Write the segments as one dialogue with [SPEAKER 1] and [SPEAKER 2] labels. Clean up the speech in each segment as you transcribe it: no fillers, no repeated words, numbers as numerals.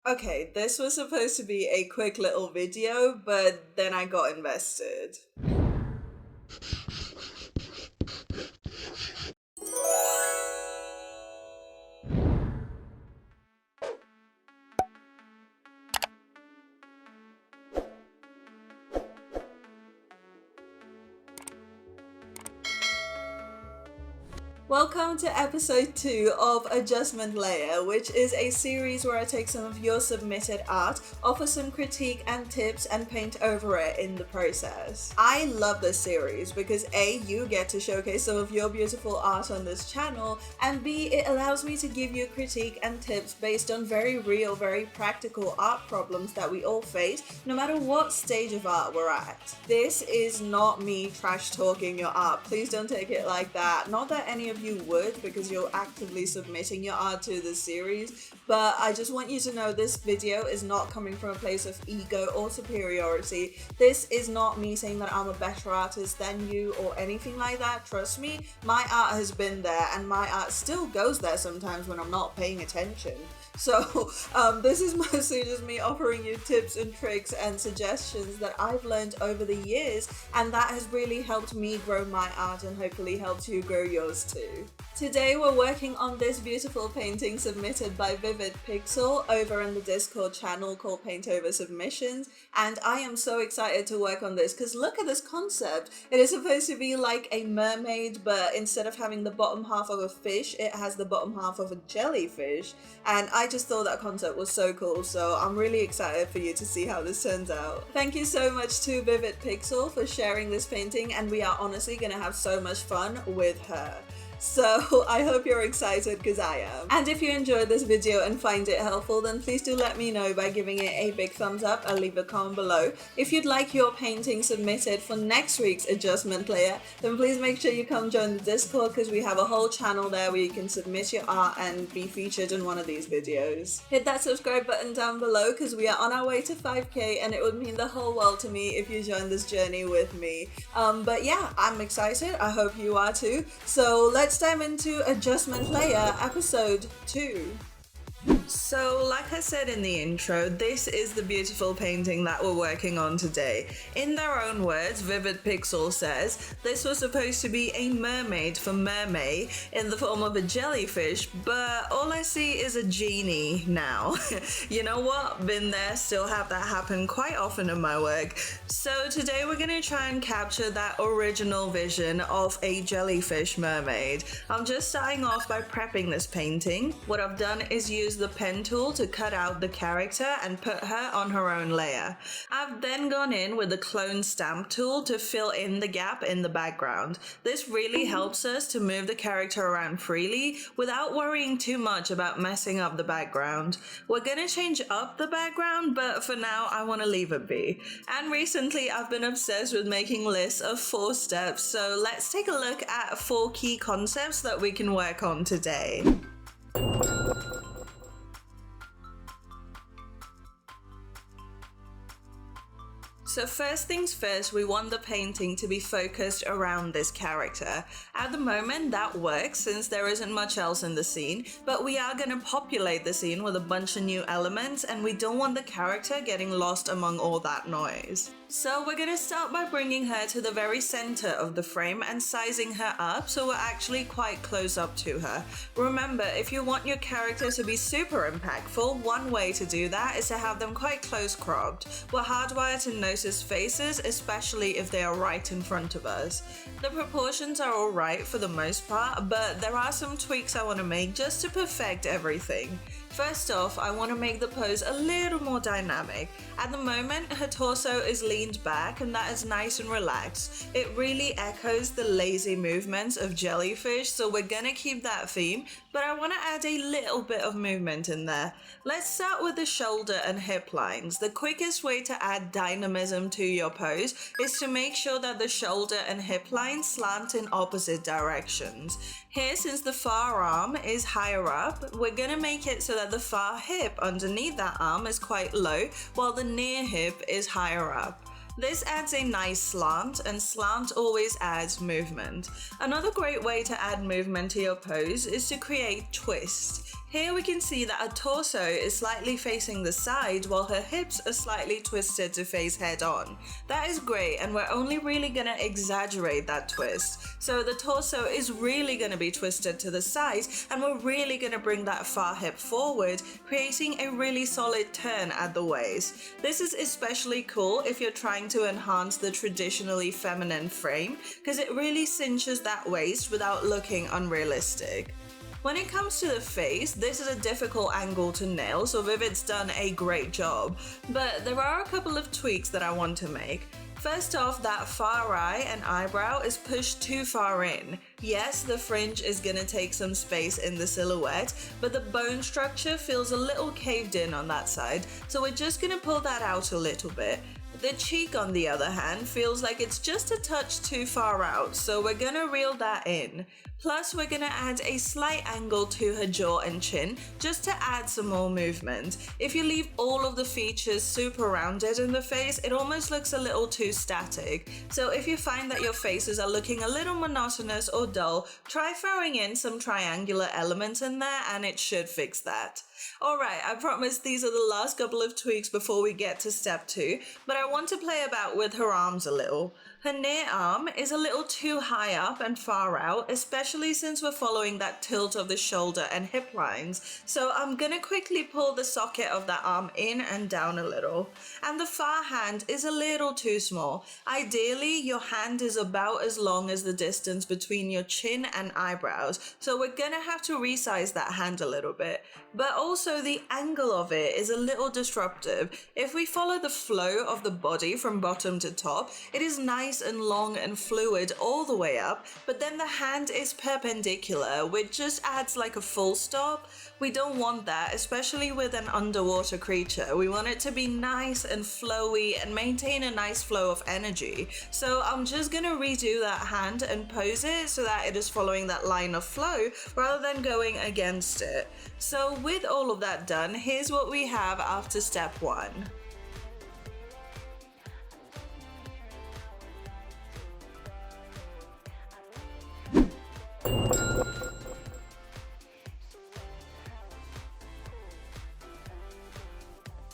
[SPEAKER 1] Okay, this was supposed to be a quick little video, but then I got invested. Welcome to episode 2 of Adjustment Layer, which is a series where I take some of your submitted art, offer some critique and tips, and paint over it in the process. I love this series because A, you get to showcase some of your beautiful art on this channel, and B, it allows me to give you critique and tips based on very real, very practical art problems that we all face, no matter what stage of art we're at. This is not me trash talking your art, please don't take it like that. Not that any of you would, because you're actively submitting your art to this series, but I just want you to know this video is not coming from a place of ego or superiority. This is not me saying that I'm a better artist than you or anything like that. Trust me, my art has been there and my art still goes there sometimes when I'm not paying attention. So this is mostly just me offering you tips and tricks and suggestions that I've learned over the years, and that has really helped me grow my art and hopefully helped you grow yours too. Today we're working on this beautiful painting submitted by Vivid Pixel over in the Discord channel called Paintover Submissions, and I am so excited to work on this because look at this concept. It is supposed to be like a mermaid, but instead of having the bottom half of a fish, it has the bottom half of a jellyfish, and I just thought that concept was so cool, so I'm really excited for you to see how this turns out. Thank you so much to Vivid Pixel for sharing this painting, and we are honestly gonna have so much fun with her. So I hope you're excited because I am. And if you enjoyed this video and find it helpful, then please do let me know by giving it a big thumbs up and leave a comment below. If you'd like your painting submitted for next week's adjustment layer, then please make sure you come join the Discord because we have a whole channel there where you can submit your art and be featured in one of these videos. Hit that subscribe button down below because we are on our way to 5k and it would mean the whole world to me if you join this journey with me. But yeah, I'm excited. I hope you are too. So let's dive into Adjustment Layer episode 2. So, like I said in the intro, this is the beautiful painting that we're working on today. In their own words, Vivid Pixel says, this was supposed to be a mermaid for MERMAID in the form of a jellyfish, but all I see is a genie now. You know what? Been there, still have that happen quite often in my work. So today we're going to try and capture that original vision of a jellyfish mermaid. I'm just starting off by prepping this painting. What I've done is use the pen tool to cut out the character and put her on her own layer. I've then gone in with the clone stamp tool to fill in the gap in the background. This really helps us to move the character around freely without worrying too much about messing up the background. We're gonna change up the background, but for now I want to leave it be. And recently I've been obsessed with making lists of 4 steps, so let's take a look at 4 key concepts that we can work on today. So first things first, we want the painting to be focused around this character. At the moment that works since there isn't much else in the scene, but we are going to populate the scene with a bunch of new elements and we don't want the character getting lost among all that noise. So we're going to start by bringing her to the very center of the frame and sizing her up so we're actually quite close up to her. Remember, if you want your character to be super impactful, one way to do that is to have them quite close cropped. We're hardwired to notice faces, especially if they are right in front of us. The proportions are alright for the most part, but there are some tweaks I want to make just to perfect everything. First off, I want to make the pose a little more dynamic. At the moment, her torso is leaned back and that is nice and relaxed. It really echoes the lazy movements of jellyfish, so we're gonna keep that theme, but I want to add a little bit of movement in there. Let's start with the shoulder and hip lines. The quickest way to add dynamism to your pose is to make sure that the shoulder and hip lines slant in opposite directions. Here, since the far arm is higher up, we're gonna make it so that the far hip underneath that arm is quite low, while the near hip is higher up. This adds a nice slant, and slant always adds movement. Another great way to add movement to your pose is to create twist. Here we can see that her torso is slightly facing the side while her hips are slightly twisted to face head on. That is great, and we're only really gonna exaggerate that twist. So the torso is really gonna be twisted to the side, and we're really gonna bring that far hip forward, creating a really solid turn at the waist. This is especially cool if you're trying to enhance the traditionally feminine frame, because it really cinches that waist without looking unrealistic. When it comes to the face, this is a difficult angle to nail, so Vivid's done a great job. But there are a couple of tweaks that I want to make. First off, that far eye and eyebrow is pushed too far in. Yes, the fringe is gonna take some space in the silhouette, but the bone structure feels a little caved in on that side, so we're just gonna pull that out a little bit. The cheek, on the other hand, feels like it's just a touch too far out, so we're gonna reel that in. Plus, we're gonna add a slight angle to her jaw and chin, just to add some more movement. If you leave all of the features super rounded in the face, it almost looks a little too static. So if you find that your faces are looking a little monotonous or dull, try throwing in some triangular elements in there and it should fix that. Alright, I promise these are the last couple of tweaks before we get to step 2, but I want to play about with her arms a little. Her near arm is a little too high up and far out, especially since we're following that tilt of the shoulder and hip lines, so I'm gonna quickly pull the socket of that arm in and down a little. And the far hand is a little too small. Ideally, your hand is about as long as the distance between your chin and eyebrows, so we're gonna have to resize that hand a little bit. But also the angle of it is a little disruptive. If we follow the flow of the body from bottom to top, it is nice and long and fluid all the way up, but then the hand is perpendicular, which just adds like a full stop. We don't want that, especially with an underwater creature. We want it to be nice and flowy and maintain a nice flow of energy. So I'm just gonna redo that hand and pose it so that it is following that line of flow rather than going against it. So with all of that done, here's what we have after step 1.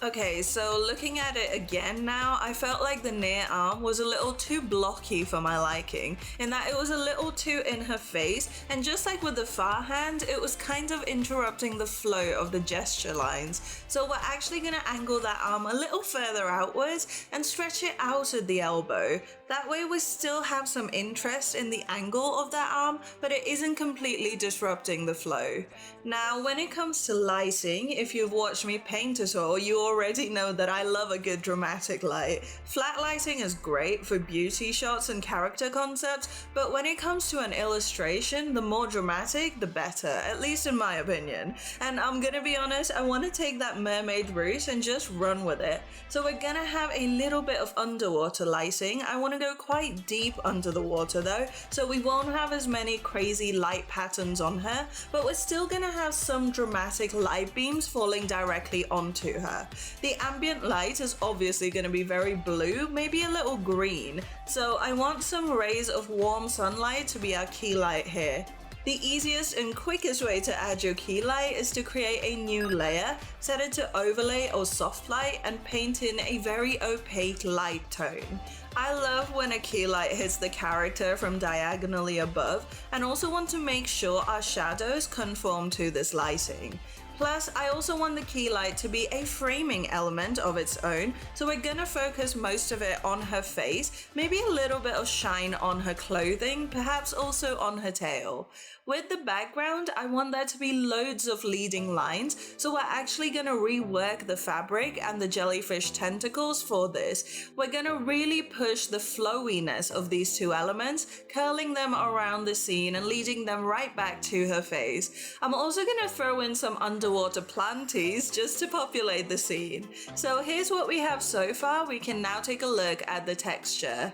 [SPEAKER 1] Okay, so looking at it again now, I felt like the near arm was a little too blocky for my liking, in that it was a little too in her face, and just like with the far hand, it was kind of interrupting the flow of the gesture lines. So we're actually going to angle that arm a little further outwards and stretch it out at the elbow. That way we still have some interest in the angle of that arm, but it isn't completely disrupting the flow. Now, when it comes to lighting, if you've watched me paint at all, you already know that I love a good dramatic light. Flat lighting is great for beauty shots and character concepts, but when it comes to an illustration, the more dramatic, the better, at least in my opinion. And I'm gonna be honest, I want to take that mermaid route and just run with it. So we're gonna have a little bit of underwater lighting. I want to go quite deep under the water though, so we won't have as many crazy light patterns on her, but we're still gonna have some dramatic light beams falling directly onto her. The ambient light is obviously going to be very blue, maybe a little green, so I want some rays of warm sunlight to be our key light here. The easiest and quickest way to add your key light is to create a new layer, set it to overlay or soft light, and paint in a very opaque light tone. I love when a key light hits the character from diagonally above, and also want to make sure our shadows conform to this lighting. Plus, I also want the key light to be a framing element of its own, so we're gonna focus most of it on her face, maybe a little bit of shine on her clothing, perhaps also on her tail. With the background, I want there to be loads of leading lines, so we're actually gonna rework the fabric and the jellyfish tentacles for this. We're gonna really push the flowiness of these two elements, curling them around the scene and leading them right back to her face. I'm also gonna throw in some underwater planties just to populate the scene. So here's what we have so far. We can now take a look at the texture.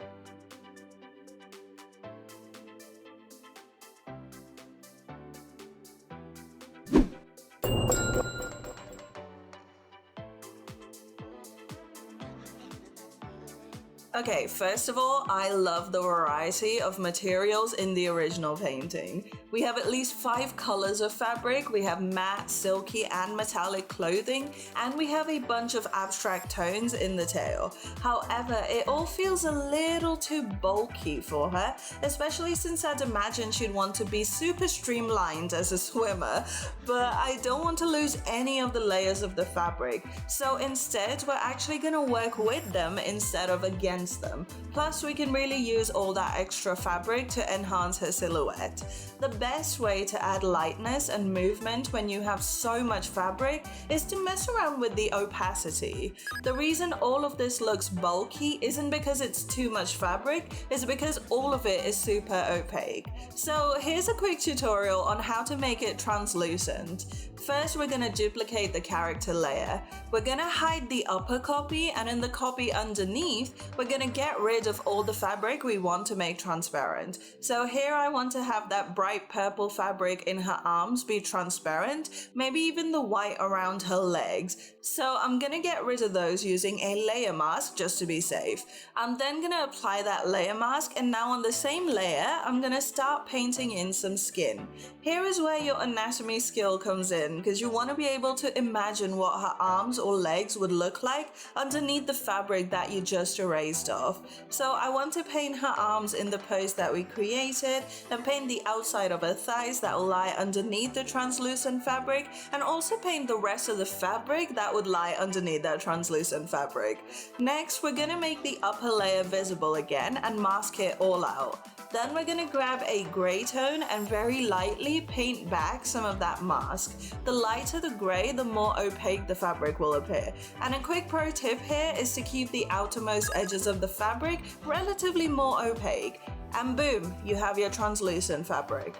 [SPEAKER 1] Okay, first of all, I love the variety of materials in the original painting. We have at least 5 colors of fabric. We have matte, silky, and metallic clothing, and we have a bunch of abstract tones in the tail. However, it all feels a little too bulky for her, especially since I'd imagine she'd want to be super streamlined as a swimmer, but I don't want to lose any of the layers of the fabric. So instead, we're actually gonna work with them instead of against them. Plus, we can really use all that extra fabric to enhance her silhouette. The best way to add lightness and movement when you have so much fabric is to mess around with the opacity. The reason all of this looks bulky isn't because it's too much fabric, it's because all of it is super opaque. So here's a quick tutorial on how to make it translucent. First, we're gonna duplicate the character layer. We're gonna hide the upper copy, and in the copy underneath, we're gonna get rid of all the fabric we want to make transparent. So here I want to have that bright purple fabric in her arms be transparent, maybe even the white around her legs. So I'm gonna get rid of those using a layer mask just to be safe. I'm then gonna apply that layer mask, and now on the same layer, I'm gonna start painting in some skin. Here is where your anatomy skill comes in, because you want to be able to imagine what her arms or legs would look like underneath the fabric that you just erased off. So I want to paint her arms in the pose that we created, and paint the outside of her thighs that will lie underneath the translucent fabric, and also paint the rest of the fabric that would lie underneath that translucent fabric. Next, we're gonna make the upper layer visible again and mask it all out. Then we're gonna grab a grey tone and very lightly paint back some of that mask. The lighter the grey, the more opaque the fabric will appear. And a quick pro tip here is to keep the outermost edges of the fabric relatively more opaque. And boom, you have your translucent fabric.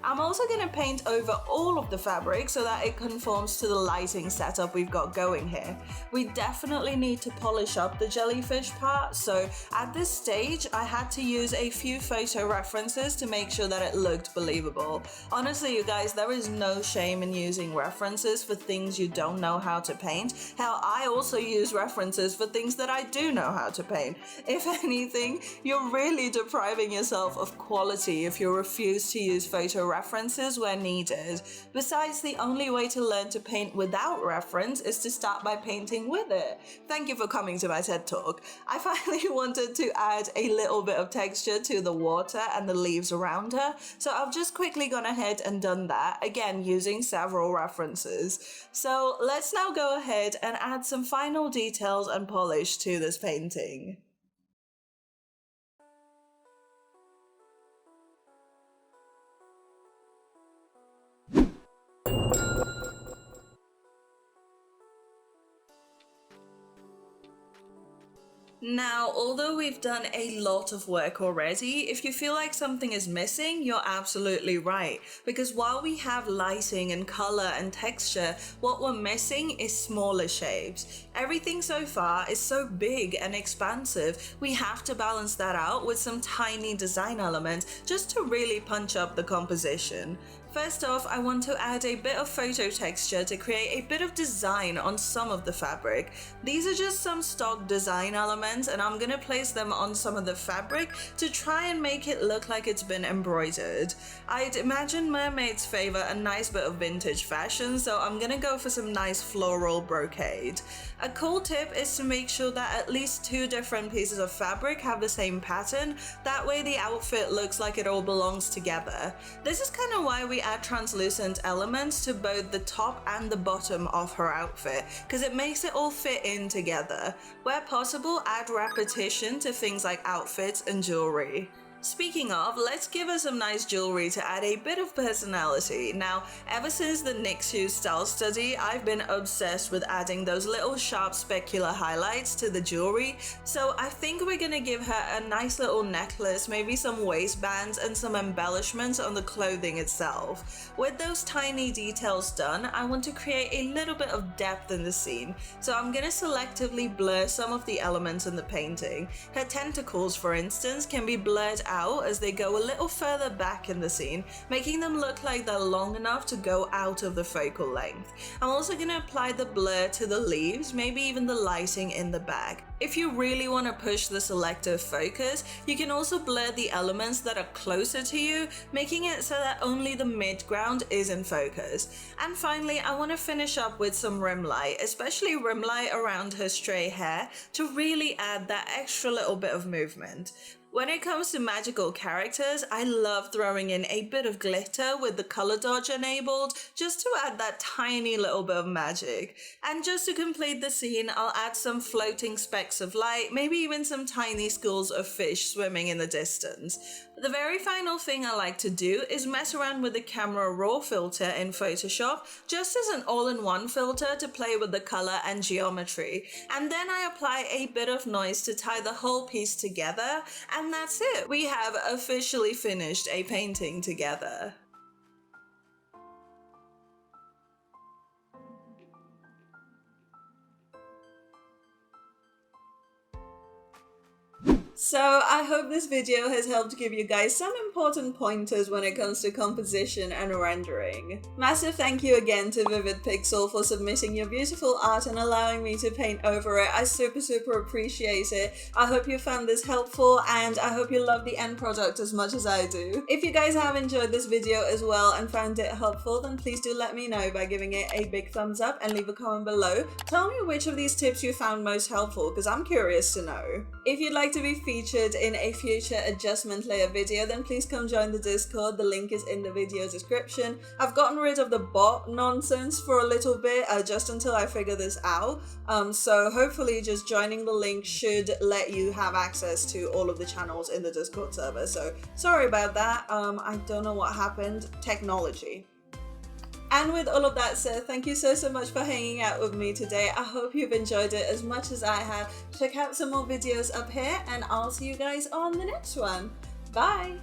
[SPEAKER 1] I'm also going to paint over all of the fabric so that it conforms to the lighting setup we've got going here. We definitely need to polish up the jellyfish part, so at this stage I had to use a few photo references to make sure that it looked believable. Honestly, you guys, there is no shame in using references for things you don't know how to paint. Hell, I also use references for things that I do know how to paint. If anything, you're really depriving yourself of quality if you refuse to use photo references where needed. Besides, the only way to learn to paint without reference is to start by painting with it. Thank you for coming to my TED Talk. I finally wanted to add a little bit of texture to the water and the leaves around her, so I've just quickly gone ahead and done that, again using several references. So let's now go ahead and add some final details and polish to this painting. Now, although we've done a lot of work already, if you feel like something is missing, you're absolutely right. Because while we have lighting and color and texture, what we're missing is smaller shapes. Everything so far is so big and expansive, we have to balance that out with some tiny design elements just to really punch up the composition. First off, I want to add a bit of photo texture to create a bit of design on some of the fabric. These are just some stock design elements, and I'm gonna place them on some of the fabric to try and make it look like it's been embroidered. I'd imagine mermaids favor a nice bit of vintage fashion, so I'm gonna go for some nice floral brocade. A cool tip is to make sure that at least 2 different pieces of fabric have the same pattern. That way the outfit looks like it all belongs together. This is kind of why we add translucent elements to both the top and the bottom of her outfit, because it makes it all fit in together. Where possible, add repetition to things like outfits and jewelry. Speaking of, let's give her some nice jewelry to add a bit of personality. Now, ever since the NYXU style study, I've been obsessed with adding those little sharp specular highlights to the jewelry, so I think we're gonna give her a nice little necklace, maybe some waistbands and some embellishments on the clothing itself. With those tiny details done, I want to create a little bit of depth in the scene, so I'm gonna selectively blur some of the elements in the painting. Her tentacles, for instance, can be blurred out as they go a little further back in the scene, making them look like they're long enough to go out of the focal length. I'm also going to apply the blur to the leaves, maybe even the lighting in the bag. If you really want to push the selective focus, you can also blur the elements that are closer to you, making it so that only the midground is in focus. And finally, I want to finish up with some rim light, especially rim light around her stray hair, to really add that extra little bit of movement. When it comes to magical characters, I love throwing in a bit of glitter with the color dodge enabled, just to add that tiny little bit of magic. And just to complete the scene, I'll add some floating specks of light, maybe even some tiny schools of fish swimming in the distance. The very final thing I like to do is mess around with the camera raw filter in Photoshop, just as an all-in-one filter to play with the color and geometry. And then I apply a bit of noise to tie the whole piece together, and that's it. We have officially finished a painting together. So I hope this video has helped give you guys some important pointers when it comes to composition and rendering. Massive thank you again to Vivid Pixel for submitting your beautiful art and allowing me to paint over it. I super appreciate it. I hope you found this helpful, and I hope you love the end product as much as I do. If you guys have enjoyed this video as well and found it helpful, then please do let me know by giving it a big thumbs up and leave a comment below. Tell me which of these tips you found most helpful, because I'm curious to know. If you'd like to be featured in a future adjustment layer video, then please come join the Discord. The link is in the video description. I've gotten rid of the bot nonsense for a little bit, just until I figure this out. So hopefully just joining the link should let you have access to all of the channels in the Discord server. So sorry about that. I don't know what happened. Technology. And with all of that said, thank you so much for hanging out with me today. I hope you've enjoyed it as much as I have. Check out some more videos up here, and I'll see you guys on the next one. Bye!